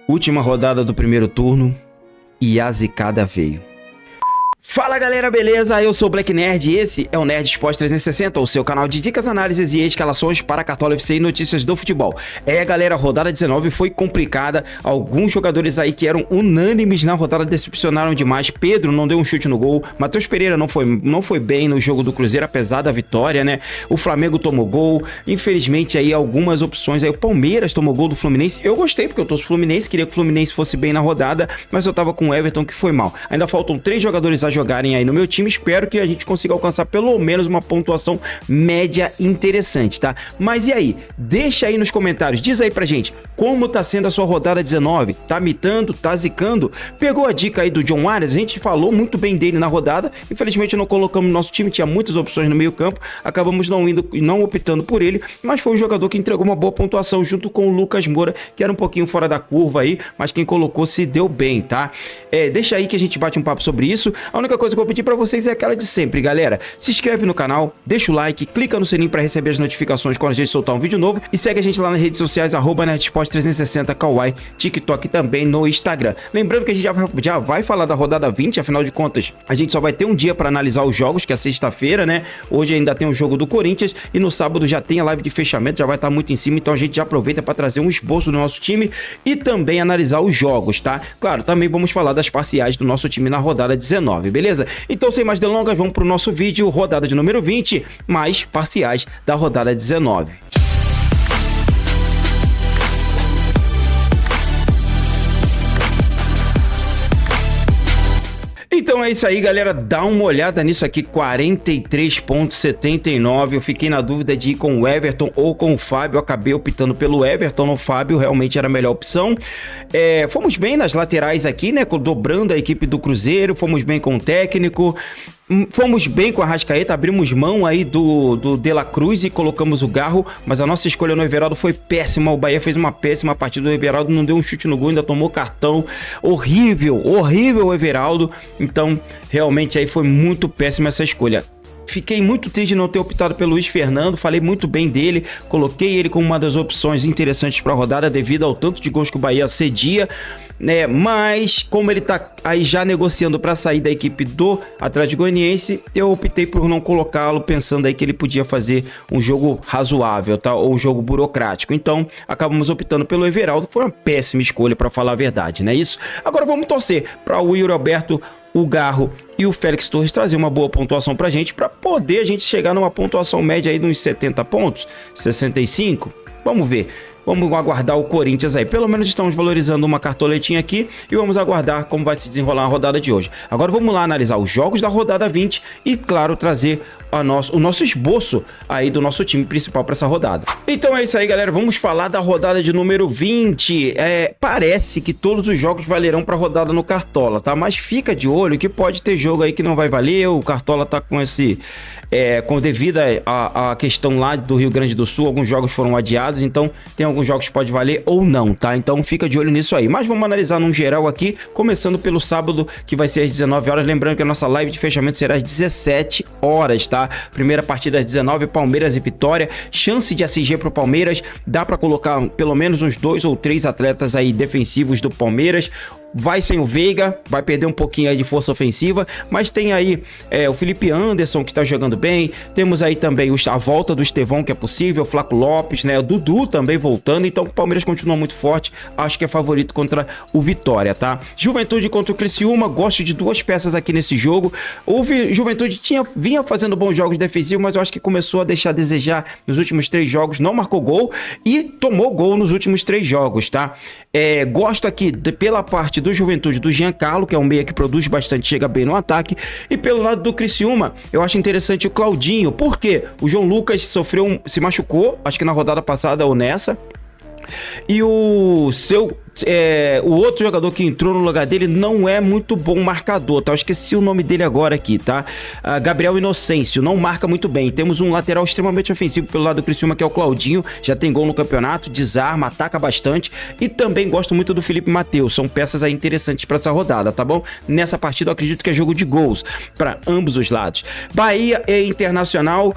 Última rodada do primeiro turno e a zicada veio. Fala galera, beleza? Eu sou o Black Nerd e esse é o Nerd Esporte 360, o seu canal de dicas, análises e escalações para Cartola FC e notícias do futebol. Galera, a rodada 19 foi complicada, alguns jogadores aí que eram unânimes na rodada decepcionaram demais. Pedro não deu um chute no gol, Matheus Pereira não foi bem no jogo do Cruzeiro, apesar da vitória, né? O Flamengo tomou gol, infelizmente aí algumas opções aí, o Palmeiras tomou gol do Fluminense. Eu gostei porque eu torço Fluminense, queria que o Fluminense fosse bem na rodada, mas eu tava com o Everton que foi mal. Ainda faltam 3 jogadores a jogarem aí no meu time, espero que a gente consiga alcançar pelo menos uma pontuação média interessante, tá? Mas e aí? Deixa aí nos comentários, diz aí pra gente, como tá sendo a sua rodada 19? Tá mitando? Tá zicando? Pegou a dica aí do John Arias? A gente falou muito bem dele na rodada, infelizmente não colocamos no nosso time, tinha muitas opções no meio campo, acabamos não optando por ele, mas foi um jogador que entregou uma boa pontuação junto com o Lucas Moura, que era um pouquinho fora da curva aí, mas quem colocou se deu bem, tá? Deixa aí que a gente bate um papo sobre isso. A única coisa que eu vou pedir pra vocês é aquela de sempre, galera. Se inscreve no canal, deixa o like, clica no sininho pra receber as notificações quando a gente soltar um vídeo novo e segue a gente lá nas redes sociais, @nerdsport360, Kawaii, TikTok e também no Instagram. Lembrando que a gente já vai falar da rodada 20, afinal de contas, a gente só vai ter um dia pra analisar os jogos, que é sexta-feira, né? Hoje ainda tem o jogo do Corinthians e no sábado já tem a live de fechamento, já vai estar muito em cima, então a gente já aproveita pra trazer um esboço do nosso time e também analisar os jogos, tá? Claro, também vamos falar das parciais do nosso time na rodada 19, beleza? Então, sem mais delongas, vamos pro nosso vídeo, rodada de número 20, mais parciais da rodada 19. Então é isso aí, galera, dá uma olhada nisso aqui, 43,79, eu fiquei na dúvida de ir com o Everton ou com o Fábio, acabei optando pelo Everton, o Fábio realmente era a melhor opção. Fomos bem nas laterais aqui, né, dobrando a equipe do Cruzeiro, fomos bem com o técnico, fomos bem com a Arrascaeta, abrimos mão aí do De La Cruz e colocamos o Garro, mas a nossa escolha no Everaldo foi péssima, o Bahia fez uma péssima partida, o Everaldo não deu um chute no gol, ainda tomou cartão, horrível o Everaldo, então realmente aí foi muito péssima essa escolha. Fiquei muito triste de não ter optado pelo Luiz Fernando, falei muito bem dele, coloquei ele como uma das opções interessantes para a rodada devido ao tanto de gols que o Bahia cedia, né? Mas como ele tá aí já negociando para sair da equipe do Atlético Goianiense, eu optei por não colocá-lo, pensando aí que ele podia fazer um jogo razoável, tá? Ou um jogo burocrático. Então, acabamos optando pelo Everaldo, que foi uma péssima escolha para falar a verdade, né? Isso. Agora vamos torcer para o Yuri Alberto, o Garro e o Félix Torres trazer uma boa pontuação pra gente, para poder a gente chegar numa pontuação média aí de uns 70 pontos, 65, vamos ver. Vamos aguardar o Corinthians aí. Pelo menos estamos valorizando uma cartoletinha aqui e vamos aguardar como vai se desenrolar a rodada de hoje. Agora vamos lá analisar os jogos da rodada 20 e, claro, trazer o nosso esboço aí do nosso time principal para essa rodada. Então é isso aí, galera. Vamos falar da rodada de número 20. Parece que todos os jogos valerão para rodada no Cartola, tá? Mas fica de olho que pode ter jogo aí que não vai valer. O Cartola tá com devido à questão lá do Rio Grande do Sul, alguns jogos foram adiados, então tem alguns jogos que pode valer ou não, tá? Então fica de olho nisso aí. Mas vamos analisar num geral aqui, começando pelo sábado, que vai ser às 19 horas. Lembrando que a nossa live de fechamento será às 17 horas, tá? Primeira partida às 19, Palmeiras e Vitória. Chance de ACG pro Palmeiras, dá pra colocar pelo menos uns 2 ou 3 atletas aí defensivos do Palmeiras. Vai sem o Veiga, vai perder um pouquinho aí de força ofensiva, mas tem aí o Felipe Anderson, que tá jogando bem, temos aí também a volta do Estevão, que é possível, o Flaco Lopes, né, o Dudu também voltando, então o Palmeiras continua muito forte, acho que é favorito contra o Vitória, tá? Juventude contra o Criciúma, gosto de 2 peças aqui nesse jogo. O Juventude vinha fazendo bons jogos defensivos, mas eu acho que começou a deixar a desejar nos últimos 3 jogos, não marcou gol e tomou gol nos últimos 3 jogos, tá? Gosto aqui pela parte do Juventude do Giancarlo, que é um meia que produz bastante, chega bem no ataque, e pelo lado do Criciúma, eu acho interessante o Claudinho, porque o João Lucas se machucou, acho que na rodada passada ou nessa, e o outro jogador que entrou no lugar dele não é muito bom marcador, tá? Eu esqueci o nome dele agora aqui, tá? Gabriel Inocêncio, não marca muito bem. Temos um lateral extremamente ofensivo pelo lado do Criciúma, que é o Claudinho, já tem gol no campeonato, desarma, ataca bastante, e também gosto muito do Felipe Matheus, são peças aí interessantes para essa rodada, tá bom? Nessa partida eu acredito que é jogo de gols para ambos os lados. Bahia e Internacional,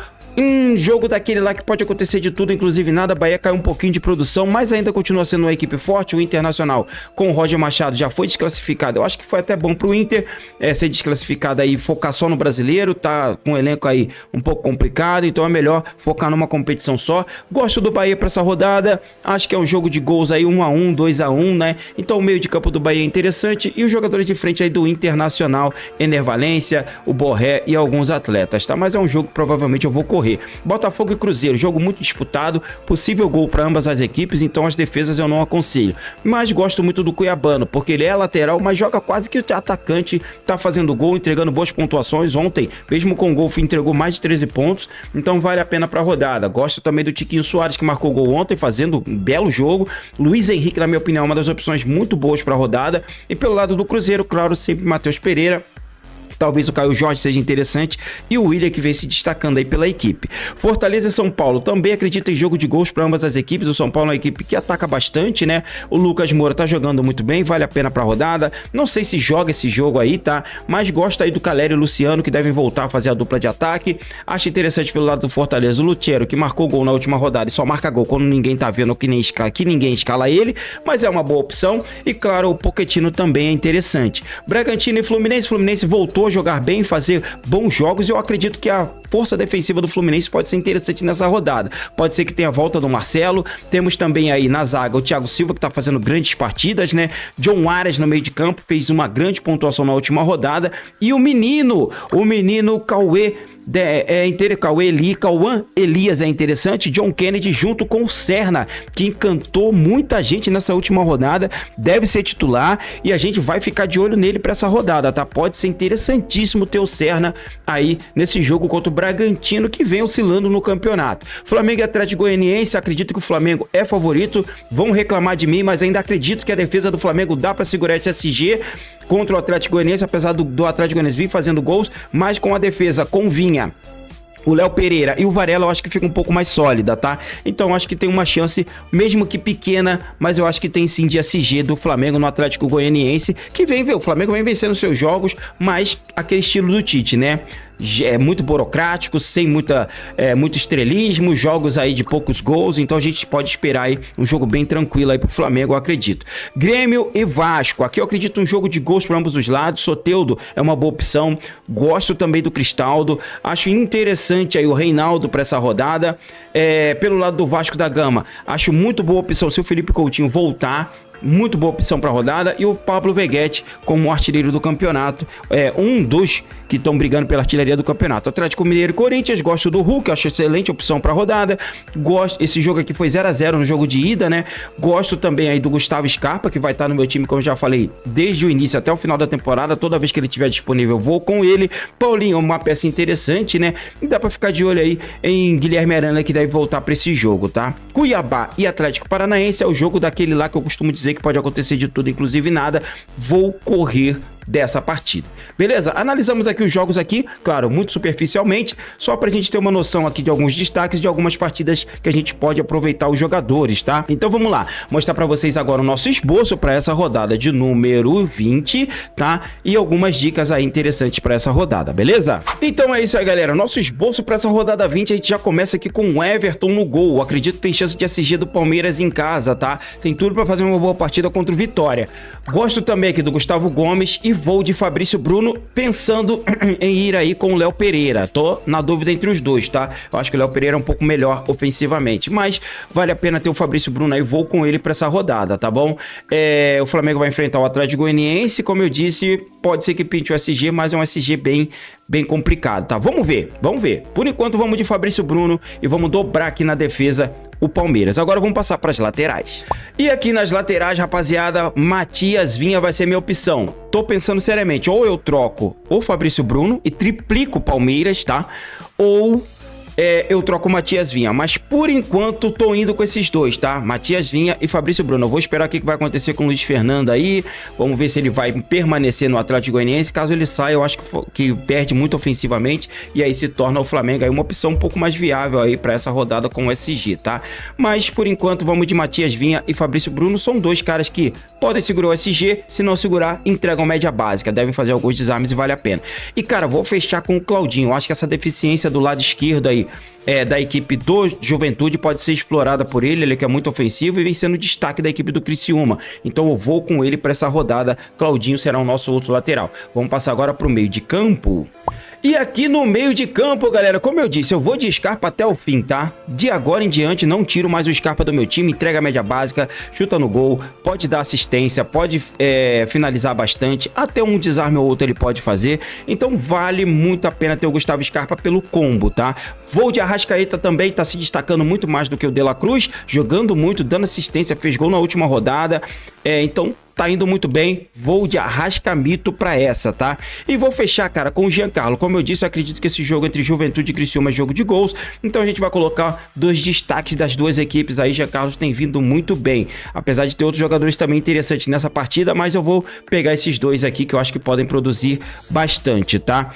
Jogo daquele lá que pode acontecer de tudo, inclusive nada. Bahia caiu um pouquinho de produção, mas ainda continua sendo uma equipe forte. O Internacional com o Roger Machado já foi desclassificado. Eu acho que foi até bom pro Inter ser desclassificado aí, focar só no brasileiro. Tá com um elenco aí um pouco complicado, então é melhor focar numa competição só. Gosto do Bahia pra essa rodada. Acho que é um jogo de gols aí 1-1, 2-1, né? Então o meio de campo do Bahia é interessante. E os jogadores de frente aí do Internacional, Ener Valencia, o Borré e alguns atletas, tá? Mas é um jogo que provavelmente eu vou correr. Botafogo e Cruzeiro, jogo muito disputado, possível gol para ambas as equipes, então as defesas eu não aconselho. Mas gosto muito do Cuiabano, porque ele é lateral, mas joga quase que o atacante, tá fazendo gol, entregando boas pontuações. Ontem, mesmo com o gol, entregou mais de 13 pontos, então vale a pena para a rodada. Gosto também do Tiquinho Soares, que marcou gol ontem, fazendo um belo jogo. Luiz Henrique, na minha opinião, é uma das opções muito boas para a rodada. E pelo lado do Cruzeiro, claro, sempre Matheus Pereira. Talvez o Caio Jorge seja interessante e o William, que vem se destacando aí pela equipe. Fortaleza e São Paulo, também acredito em jogo de gols para ambas as equipes. O São Paulo é uma equipe que ataca bastante, né? O Lucas Moura tá jogando muito bem, vale a pena para a rodada. Não sei se joga esse jogo aí, tá? Mas gosto aí do Calério e o Luciano, que devem voltar a fazer a dupla de ataque. Acho interessante pelo lado do Fortaleza o Lutero, que marcou gol na última rodada e só marca gol quando ninguém tá vendo que ninguém escala ele, mas é uma boa opção. E claro, o Pochettino também é interessante. Bragantino e Fluminense voltou a jogar bem, fazer bons jogos, e eu acredito que a força defensiva do Fluminense pode ser interessante nessa rodada. Pode ser que tenha a volta do Marcelo. Temos também aí na zaga o Thiago Silva, que tá fazendo grandes partidas, né? John Arias no meio de campo, fez uma grande pontuação na última rodada. E o menino Cauã Elias é interessante. John Kennedy junto com o Serna, que encantou muita gente nessa última rodada, deve ser titular e a gente vai ficar de olho nele para essa rodada, tá? Pode ser interessantíssimo ter o Serna aí nesse jogo contra o Bragantino, que vem oscilando no campeonato. Flamengo e Atlético Goianiense, acredito que o Flamengo é favorito. Vão reclamar de mim, mas ainda acredito que a defesa do Flamengo dá para segurar esse SG contra o Atlético Goianiense, apesar do Atlético Goianiense vir fazendo gols, mas com a defesa com Vinha, o Léo Pereira e o Varela, eu acho que fica um pouco mais sólida, tá? Então acho que tem uma chance, mesmo que pequena, mas eu acho que tem sim de SG do Flamengo no Atlético Goianiense, que o Flamengo vem vencendo seus jogos, mas aquele estilo do Tite, né? É muito burocrático, sem muito estrelismo, jogos aí de poucos gols, então a gente pode esperar aí um jogo bem tranquilo aí pro Flamengo, eu acredito. Grêmio e Vasco, aqui eu acredito um jogo de gols para ambos os lados. Soteldo é uma boa opção, gosto também do Cristaldo, acho interessante aí o Reinaldo para essa rodada. Pelo lado do Vasco da Gama, acho muito boa opção se o Felipe Coutinho voltar. Muito boa opção para a rodada. E o Pablo Veguete como artilheiro do campeonato, um dos que estão brigando pela artilharia do campeonato. Atlético Mineiro e Corinthians, gosto do Hulk, acho excelente opção para a rodada. Esse jogo aqui foi 0-0 no jogo de ida, né? Gosto também aí do Gustavo Scarpa, que vai estar no meu time, como eu já falei, desde o início até o final da temporada. Toda vez que ele estiver disponível, eu vou com ele. Paulinho, uma peça interessante, né? E dá para ficar de olho aí em Guilherme Arana, que deve voltar para esse jogo, tá? Cuiabá e Atlético Paranaense é o jogo daquele lá que eu costumo dizer que pode acontecer de tudo, inclusive nada. Vou correr dessa partida. Beleza? Analisamos aqui os jogos aqui, claro, muito superficialmente, só pra gente ter uma noção aqui de alguns destaques de algumas partidas que a gente pode aproveitar os jogadores, tá? Então vamos lá, mostrar pra vocês agora o nosso esboço pra essa rodada de número 20, tá? E algumas dicas aí interessantes pra essa rodada, beleza? Então é isso aí, galera, nosso esboço pra essa rodada 20, a gente já começa aqui com o Everton no gol. Acredito que tem chance de SG do Palmeiras em casa, tá? Tem tudo pra fazer uma boa partida contra o Vitória. Gosto também aqui do Gustavo Gomes e vou de Fabrício Bruno, pensando em ir aí com o Léo Pereira. Tô na dúvida entre os dois, tá? Eu acho que o Léo Pereira é um pouco melhor ofensivamente, mas vale a pena ter o Fabrício Bruno aí, vou com ele pra essa rodada, tá bom? O Flamengo vai enfrentar o Atlético Goianiense, como eu disse, pode ser que pinte o SG, mas é um SG bem complicado, tá? Vamos ver. Por enquanto vamos de Fabrício Bruno e vamos dobrar aqui na defesa o Palmeiras. Agora vamos passar para as laterais. E aqui nas laterais, rapaziada, Matias Vinha vai ser minha opção. Tô pensando seriamente, ou eu troco o Fabrício Bruno e triplico o Palmeiras, tá? Ou eu troco o Matias Vinha, mas por enquanto tô indo com esses dois, tá? Matias Vinha e Fabrício Bruno. Eu vou esperar o que vai acontecer com o Luiz Fernando aí, vamos ver se ele vai permanecer no Atlético Goianiense. Caso ele saia, eu acho que perde muito ofensivamente e aí se torna o Flamengo aí uma opção um pouco mais viável aí pra essa rodada com o SG, tá? Mas por enquanto vamos de Matias Vinha e Fabrício Bruno, são dois caras que podem segurar o SG, se não segurar, entregam média básica, devem fazer alguns desarmes e vale a pena. E cara, vou fechar com o Claudinho, eu acho que essa deficiência do lado esquerdo aí da equipe do Juventude pode ser explorada por ele que é muito ofensivo e vem sendo destaque da equipe do Criciúma. Então eu vou com ele para essa rodada. Claudinho será o nosso outro lateral. Vamos passar agora para o meio de campo. E aqui no meio de campo, galera, como eu disse, eu vou de Scarpa até o fim, tá? De agora em diante, não tiro mais o Scarpa do meu time, entrega a média básica, chuta no gol, pode dar assistência, pode finalizar bastante, até um desarme ou outro ele pode fazer, então vale muito a pena ter o Gustavo Scarpa pelo combo, tá? Vou de Arrascaeta também, tá se destacando muito mais do que o De La Cruz, jogando muito, dando assistência, fez gol na última rodada, então tá indo muito bem, vou de Arrascamito pra essa, tá? E vou fechar, cara, com o Giancarlo. Como eu disse, eu acredito que esse jogo entre Juventude e Criciúma é jogo de gols, então a gente vai colocar dois destaques das duas equipes aí. Giancarlo tem vindo muito bem, apesar de ter outros jogadores também interessantes nessa partida, mas eu vou pegar esses dois aqui que eu acho que podem produzir bastante, tá?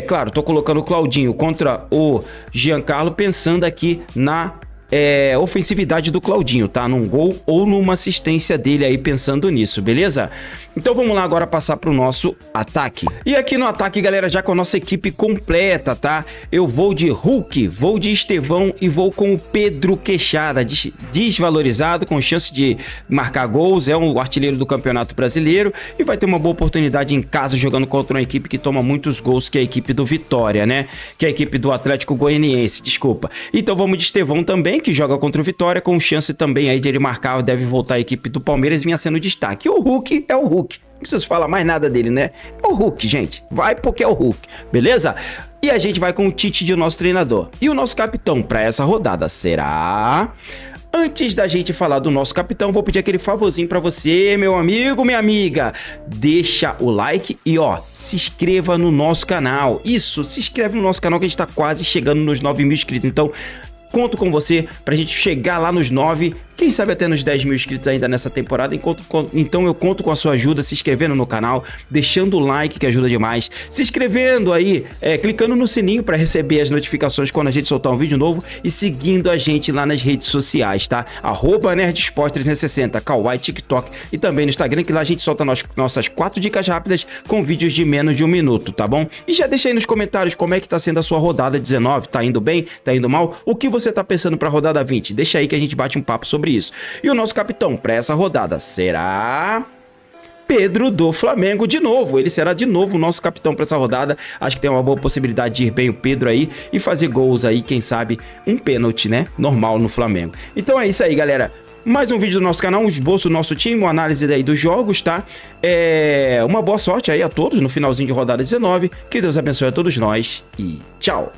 Claro, tô colocando o Claudinho contra o Giancarlo, pensando aqui na ofensividade do Claudinho, tá? Num gol ou numa assistência dele aí, pensando nisso, beleza? Então vamos lá agora passar pro nosso ataque. E aqui no ataque, galera, já com a nossa equipe completa, tá? Eu vou de Hulk, vou de Estevão e vou com o Pedro Queixada, desvalorizado, com chance de marcar gols, é um artilheiro do Campeonato Brasileiro e vai ter uma boa oportunidade em casa jogando contra uma equipe que toma muitos gols, que é a equipe do Vitória, né? Que é a equipe do Atlético Goianiense, desculpa. Então vamos de Estevão também, que joga contra o Vitória, com chance também aí de ele marcar, deve voltar a equipe do Palmeiras e vinha sendo destaque. E o Hulk é o Hulk. Não preciso falar mais nada dele, né? É o Hulk, gente. Vai porque é o Hulk, beleza? E a gente vai com o Tite de nosso treinador. E o nosso capitão para essa rodada será... Antes da gente falar do nosso capitão, vou pedir aquele favorzinho para você, meu amigo, minha amiga. Deixa o like e, ó, se inscreva no nosso canal. Isso, se inscreve no nosso canal que a gente tá quase chegando nos 9 mil inscritos. Então, conto com você pra gente chegar lá nos 9, quem sabe até nos 10 mil inscritos ainda nessa temporada. Então eu conto com a sua ajuda, se inscrevendo no canal, deixando o like que ajuda demais, se inscrevendo aí, clicando no sininho para receber as notificações quando a gente soltar um vídeo novo e seguindo a gente lá nas redes sociais, tá? @NerdSport360, Kawaii, TikTok e também no Instagram, que lá a gente solta nossas 4 dicas rápidas com vídeos de menos de 1 minuto, tá bom? E já deixa aí nos comentários como é que tá sendo a sua rodada 19, tá indo bem, tá indo mal? O que você tá pensando pra rodada 20? Deixa aí que a gente bate um papo sobre isso. E o nosso capitão para essa rodada será Pedro do Flamengo de novo. Ele será de novo o nosso capitão para essa rodada. Acho que tem uma boa possibilidade de ir bem o Pedro aí e fazer gols aí, quem sabe um pênalti, né? Normal no Flamengo. Então é isso aí, galera. Mais um vídeo do nosso canal, um esboço do nosso time, uma análise aí dos jogos, tá? Uma boa sorte aí a todos no finalzinho de rodada 19. Que Deus abençoe a todos nós e tchau!